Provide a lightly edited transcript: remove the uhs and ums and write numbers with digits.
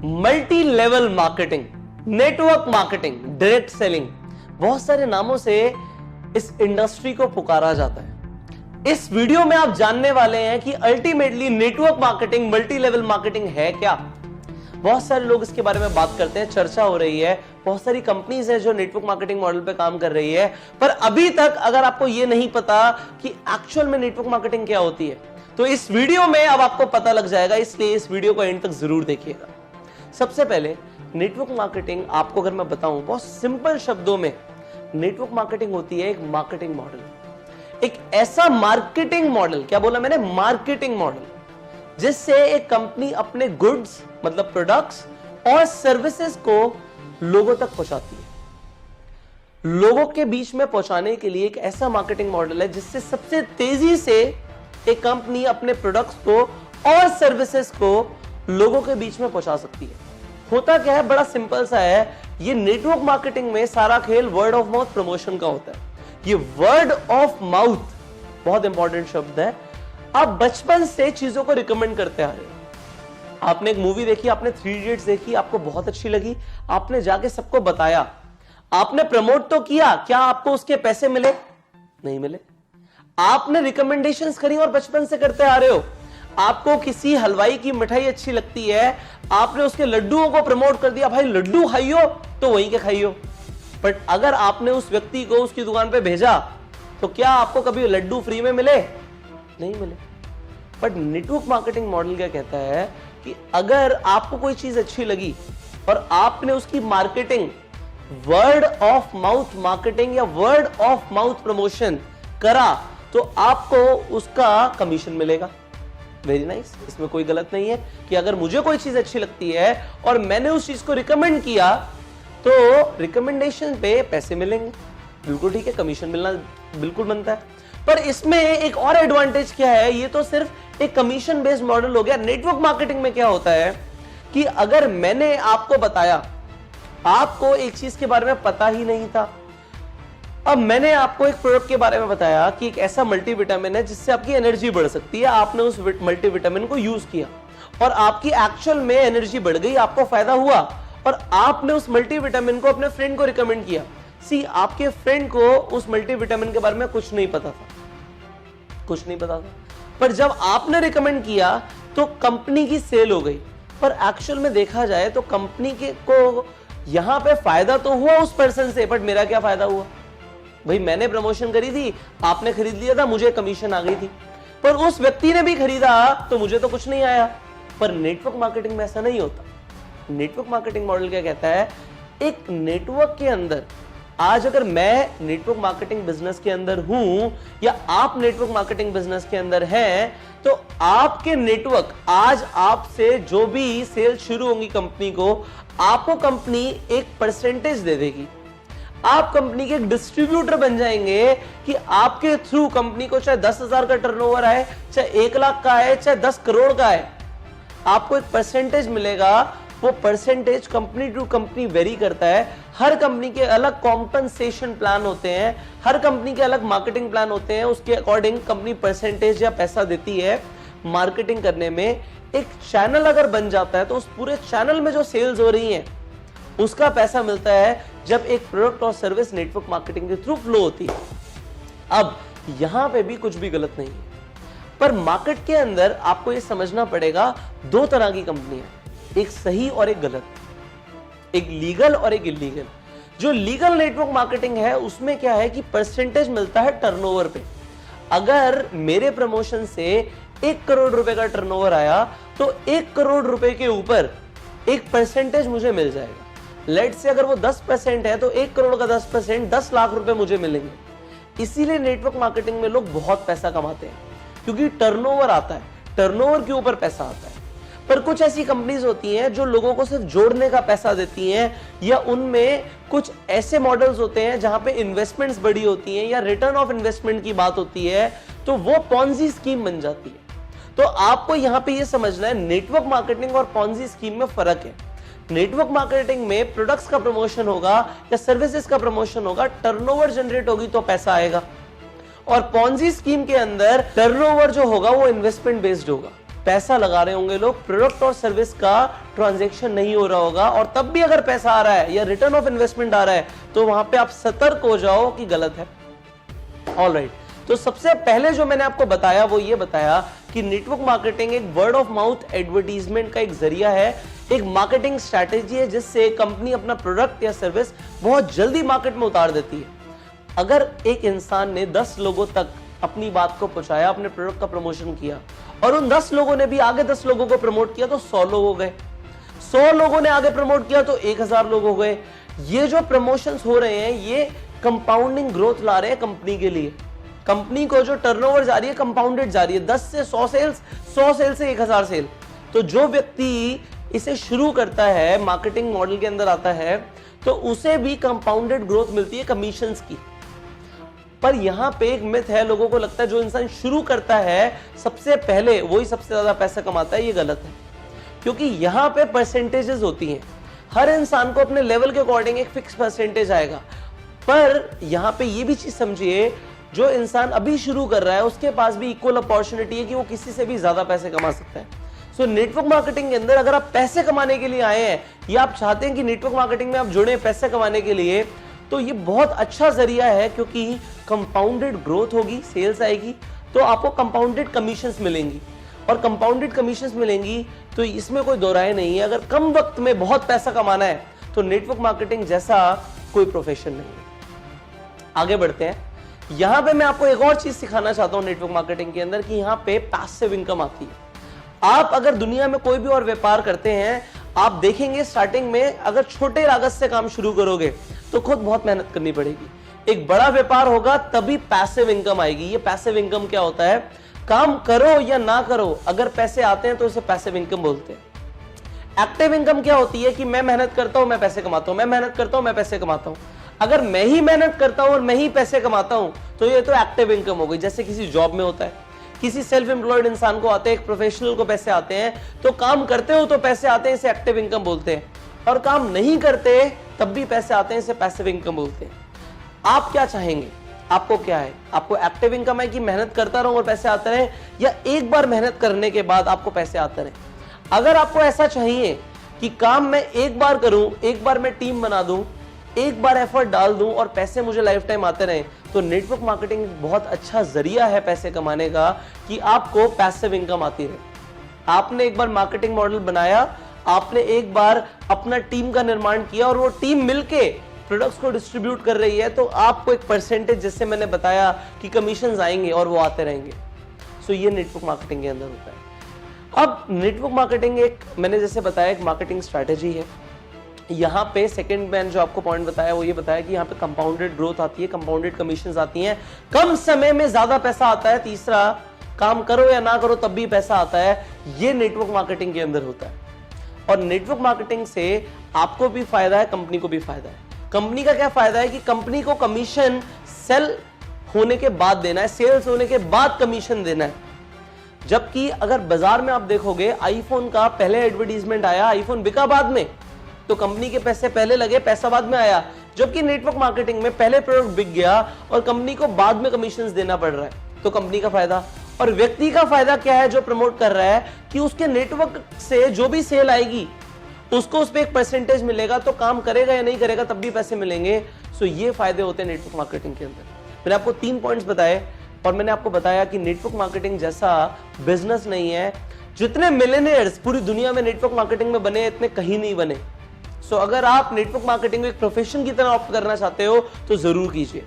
Multi level marketing, network marketing, direct selling, बहुत सारे नामों से इस इंडस्ट्री को पुकारा जाता है। इस वीडियो में आप जानने वाले हैं कि ultimately network marketing, multi level marketing है क्या। बहुत सारे लोग इसके बारे में बात करते हैं, चर्चा हो रही है, बहुत सारी कंपनीज है जो नेटवर्क मार्केटिंग मॉडल पे काम कर रही है, पर अभी तक अगर आपको यह नहीं पता कि एक्चुअल में नेटवर्क मार्केटिंग क्या होती है, तो इस वीडियो में अब आपको पता लग जाएगा, इसलिए इस वीडियो को एंड तक जरूर देखिएगा। सबसे पहले नेटवर्क मार्केटिंग आपको अगर मैं बताऊं बहुत सिंपल शब्दों में, नेटवर्क मार्केटिंग होती है एक मार्केटिंग मॉडल, एक ऐसा मार्केटिंग मॉडल, क्या बोला मैंने, मार्केटिंग मॉडल, जिससे एक कंपनी अपने गुड्स मतलब प्रोडक्ट्स और सर्विसेज को लोगों तक पहुंचाती है। लोगों के बीच में पहुंचाने के लिए एक ऐसा मार्केटिंग मॉडल है जिससे सबसे तेजी से एक कंपनी अपने प्रोडक्ट्स को और सर्विसेज को लोगों के बीच में पहुंचा सकती है। होता क्या है, बड़ा सिंपल सा है, ये नेटवर्क मार्केटिंग में सारा खेल वर्ड ऑफ माउथ प्रमोशन का होता है। ये वर्ड ऑफ माउथ बहुत इंपॉर्टेंट शब्द है। आप बचपन से चीजों को रिकमेंड करते आ रहे हो। आपने एक मूवी देखी, आपने 3 इडियट्स देखी, आपको बहुत अच्छी लगी, आपने जाके सबको बताया, आपने प्रमोट तो किया, क्या आपको उसके पैसे मिले? नहीं मिले। आपने रिकमेंडेशंस करी और बचपन से करते आ रहे हो। आपको किसी हलवाई की मिठाई अच्छी लगती है, आपने उसके लड्डुओं को प्रमोट कर दिया, भाई लड्डू खाइयो तो वहीं के खाइयो। बट अगर आपने उस व्यक्ति को उसकी दुकान पे भेजा तो क्या आपको कभी लड्डू फ्री में मिले? नहीं मिले। बट नेटवर्क मार्केटिंग मॉडल क्या कहता है कि अगर आपको कोई चीज अच्छी लगी और आपने उसकी marketing word of mouth marketing या वर्ड ऑफ माउथ प्रमोशन करा तो आपको उसका कमीशन मिलेगा। वेरी नाइस, इसमें कोई गलत नहीं है कि अगर मुझे कोई चीज अच्छी लगती है और मैंने उस चीज को रिकमेंड किया तो रिकमेंडेशन पे पैसे मिलेंगे, बिल्कुल ठीक है, कमीशन मिलना बिल्कुल बनता है। पर इसमें एक और एडवांटेज क्या है, ये तो सिर्फ एक कमीशन बेस्ड मॉडल हो गया। नेटवर्क मार्केटिंग में क्या होता है कि अगर मैंने आपको बताया, आपको एक चीज के बारे में पता ही नहीं था, अब मैंने आपको एक प्रोडक्ट के बारे में बताया कि एक ऐसा मल्टीविटामिन है जिससे आपकी एनर्जी बढ़ सकती है, आपने उस मल्टीविटामिन को यूज किया और आपकी एक्चुअल में एनर्जी बढ़ गई, आपको फायदा हुआ और आपने उस मल्टीविटामिन को अपने फ्रेंड को रिकमेंड किया। सी, आपके फ्रेंड को उस मल्टीविटामिन के बारे में कुछ नहीं पता था, कुछ नहीं पता था, पर जब आपने रिकमेंड किया तो कंपनी की सेल हो गई। पर एक्चुअल में देखा जाए तो कंपनी के को यहां पे फायदा तो हुआ उस पर्सन से, बट मेरा क्या फायदा हुआ? भाई मैंने प्रमोशन करी थी, आपने खरीद लिया था, मुझे कमीशन आ गई थी, पर उस व्यक्ति ने भी खरीदा तो मुझे तो कुछ नहीं आया। पर नेटवर्क मार्केटिंग में ऐसा नहीं होता। नेटवर्क मार्केटिंग मॉडल क्या कहता है, एक नेटवर्क के अंदर, आज अगर मैं नेटवर्क मार्केटिंग बिजनेस के अंदर हूं या आप नेटवर्क मार्केटिंग बिजनेस के अंदर हैं, तो आपके नेटवर्क, आज आपसे जो भी सेल शुरू होंगी कंपनी को, आपको कंपनी एक परसेंटेज दे देगी। आप कंपनी के एक डिस्ट्रीब्यूटर बन जाएंगे कि आपके थ्रू कंपनी को चाहे 10,000 का टर्नओवर आए, चाहे 1 लाख का आए, चाहे 10 करोड़ का आए, आपको एक परसेंटेज मिलेगा। वो percentage company to company vary करता है। हर कंपनी के अलग कॉम्पनसेशन प्लान होते हैं, हर कंपनी के अलग मार्केटिंग प्लान होते हैं, उसके अकॉर्डिंग कंपनी परसेंटेज या पैसा देती है मार्केटिंग करने में। एक चैनल अगर बन जाता है तो उस पूरे चैनल में जो सेल्स हो रही हैं उसका पैसा मिलता है जब एक प्रोडक्ट और सर्विस नेटवर्क मार्केटिंग के थ्रू फ्लो होती है। अब यहां पे भी कुछ भी गलत नहीं है, पर मार्केट के अंदर आपको यह समझना पड़ेगा, 2 तरह की कंपनियां, एक सही और एक गलत, एक लीगल और एक इलीगल। जो लीगल नेटवर्क मार्केटिंग है उसमें क्या है कि परसेंटेज मिलता है टर्नओवर पे। अगर मेरे प्रमोशन से 1 करोड़ रुपए का टर्नओवर आया तो 1 करोड़ रुपए के ऊपर एक परसेंटेज मुझे मिल जाएगा। लेट से अगर वो 10% है तो 1 करोड़ का 10% 10 लाख रुपए मुझे मिलेंगे। इसीलिए नेटवर्क मार्केटिंग में लोग बहुत पैसा कमाते हैं, क्योंकि टर्नओवर आता है, टर्नओवर के ऊपर पैसा आता है। पर कुछ ऐसी कंपनीज होती हैं जो लोगों को सिर्फ जोड़ने का पैसा देती हैं, या उनमें कुछ ऐसे मॉडल्स होते हैं जहां पे इन्वेस्टमेंट्स बड़ी होती हैं या रिटर्न ऑफ इन्वेस्टमेंट की बात होती है, तो वो पॉन्जी स्कीम बन जाती है। तो आपको यहां पे ये समझना है, नेटवर्क मार्केटिंग और पॉन्जी स्कीम में फर्क है। नेटवर्क मार्केटिंग में प्रोडक्ट्स का प्रमोशन होगा या सर्विसेज का प्रमोशन होगा, टर्नओवर जनरेट होगी तो पैसा आएगा। और पॉन्जी स्कीम के अंदर टर्नओवर जो होगा वो इन्वेस्टमेंट बेस्ड होगा। पैसा लगा रहे होंगे लोग, प्रोडक्ट और सर्विस का ट्रांजैक्शन नहीं हो रहा होगा, और तब भी अगर पैसा आ रहा है या रिटर्न ऑफ इन्वेस्टमेंट आ रहा है तो वहां पे आप सतर्क हो जाओ कि गलत है। ऑलराइट, तो सबसे पहले जो मैंने आपको बताया वो ये बताया कि नेटवर्क मार्केटिंग एक वर्ड ऑफ माउथ एडवर्टीजमेंट का एक जरिया है, एक मार्केटिंग स्ट्रैटेजी है जिससे कंपनी अपना प्रोडक्ट या सर्विस बहुत जल्दी मार्केट में उतार देती है। अगर एक इंसान ने 10 लोगों तक अपनी बात को पहुंचाया, अपने प्रोडक्ट का प्रमोशन किया, और उन 10 लोगों ने भी आगे 10 लोगों को प्रमोट किया तो 100 लोग हो गए, 100 लोगों ने आगे प्रमोट किया तो 1000 लोग हो गए। ये जो प्रमोशंस हो रहे हैं ये कंपाउंडिंग ग्रोथ ला रहे हैं कंपनी के लिए। कंपनी को जो टर्नओवर जा रही है कंपाउंडेड जा रही है, 10 से 100 सेल्स, 100 सेल से 1000 सेल। तो जो व्यक्ति इसे शुरू करता है, मार्केटिंग मॉडल के अंदर आता है, तो उसे भी कंपाउंडेड ग्रोथ मिलती है कमीशंस की। पर यहां पे एक मिथ है, लोगों को लगता है जो इंसान शुरू करता है सबसे पहले वही सबसे ज्यादा पैसा कमाता है। ये गलत है, क्योंकि यहां पे परसेंटेजेस होती हैं। हर इंसान को अपने लेवल के अकॉर्डिंग एक फिक्स परसेंटेज आएगा। पर यहां पे ये भी चीज समझिए, जो इंसान अभी शुरू कर रहा है उसके पास भी इक्वल अपॉर्चुनिटी है कि वो किसी से भी ज्यादा पैसे कमा सकता है। सो नेटवर्क मार्केटिंग के अंदर अगर आप पैसे कमाने के लिए आए हैं या आप चाहते हैं कि नेटवर्क मार्केटिंग में आप जुड़े पैसे कमाने के लिए, तो ये बहुत अच्छा जरिया है, क्योंकि कंपाउंडेड ग्रोथ होगी, सेल्स आएगी तो आपको कंपाउंडेड कमीशंस मिलेंगी, और कंपाउंडेड कमीशंस मिलेंगी तो इसमें कोई दो राय नहीं है। अगर कम वक्त में बहुत पैसा कमाना है तो नेटवर्क मार्केटिंग जैसा कोई प्रोफेशन नहीं है। आगे बढ़ते हैं। यहां पे मैं आपको एक और चीज सिखाना चाहता हूं नेटवर्क मार्केटिंग के अंदर कि यहां पे पैसिव इनकम आती है। आप अगर दुनिया में कोई भी और व्यापार करते हैं, आप देखेंगे स्टार्टिंग में अगर छोटे लागत से काम शुरू करोगे तो खुद बहुत मेहनत करनी पड़ेगी। एक बड़ा व्यापार होगा तभी पैसिव इनकम आएगी। ये पैसिव इनकम क्या होता है? काम करो या ना करो, अगर पैसे आते हैं तो उसे पैसिव इनकम बोलते हैं। एक्टिव इनकम क्या होती है कि मैं मेहनत करता हूं, मैं पैसे कमाता हूं, मैं मेहनत करता हूं, मैं पैसे कमाता हूं। अगर मैं ही मेहनत करता हूं और मैं ही पैसे कमाता हूं तो ये तो एक्टिव इनकम हो गई। जैसे किसी जॉब में होता है, किसी सेल्फ एम्प्लॉयड इंसान को आते हैं, एक प्रोफेशनल को पैसे आते हैं, तो काम करते हो तो पैसे आते हैं, इसे एक्टिव इनकम बोलते हैं, और काम नहीं करते तब भी पैसे आते हैं, इसे पैसिव इनकम बोलते हैं। आप क्या चाहेंगे? आपको क्या है? आपको एक्टिव इनकम है कि मेहनत करता रहूं और पैसे आते रहे, या एक बार मेहनत करने के बाद आपको पैसे आते रहे? अगर आपको ऐसा चाहिए कि काम मैं एक बार करूं, एक बार मैं टीम बना दूं, एक बार एफर्ट डाल दूं और पैसे मुझे लाइफ टाइम आते रहे, तो नेटवर्क मार्केटिंग बहुत अच्छा जरिया है पैसे कमाने का, कि आपको पैसिव इनकम आती रहे। आपने एक बार मार्केटिंग मॉडल बनाया, आपने एक बार अपना टीम का निर्माण किया और वो टीम मिलके प्रोडक्ट्स को डिस्ट्रीब्यूट कर रही है, तो आपको एक परसेंटेज, जैसे मैंने बताया कि कमीशंस आएंगे और वो आते रहेंगे। सो ये नेटवर्क मार्केटिंग के अंदर होता है। अब नेटवर्क मार्केटिंग एक, मैंने जैसे बताया, एक मार्केटिंग स्ट्रैटेजी है। यहाँ पे सेकंड मैंने जो आपको पॉइंट बताया वो ये बताया कि यहाँ पे कंपाउंडेड ग्रोथ आती है, कंपाउंडेड कमीशंस आती हैं, कम समय में ज्यादा पैसा आता है। तीसरा, काम करो या ना करो तब भी पैसा आता है। ये नेटवर्क मार्केटिंग के अंदर होता है, और नेटवर्क मार्केटिंग से आपको भी फायदा है, कंपनी को भी फायदा है। कंपनी का क्या फायदा है कि कंपनी को कमीशन सेल होने के बाद देना है, सेल्स होने के बाद कमीशन देना है। जबकि अगर बाजार में आप देखोगे, आईफोन का पहले एडवर्टीजमेंट आया, आईफोन बिका बाद में, तो कंपनी के पैसे पहले लगे, पैसा बाद में आया। जबकि नेटवर्क मार्केटिंग में पहले प्रोडक्ट बिक गया और कंपनी को बाद में कमीशंस देना पड़ रहा है, तो कंपनी का फायदा। और व्यक्ति का फायदा क्या है जो प्रमोट कर रहा है, कि उसके नेटवर्क से जो भी सेल आएगी उसको उस पर एक परसेंटेज मिलेगा, तो काम करेगा या नहीं करेगा तब भी पैसे मिलेंगे। सो ये फायदे होते हैं नेटवर्क मार्केटिंग के अंदर। मैंने आपको 3 पॉइंट्स बताए, और मैंने आपको बताया कि नेटवर्क मार्केटिंग जैसा बिजनेस नहीं है। जितने मिलियनेयर्स पूरी दुनिया में नेटवर्क मार्केटिंग में बने, इतने कहीं नहीं बने। सो अगर आप नेटवर्क मार्केटिंग को एक प्रोफेशन की तरह ऑप्ट करना चाहते हो तो जरूर कीजिए।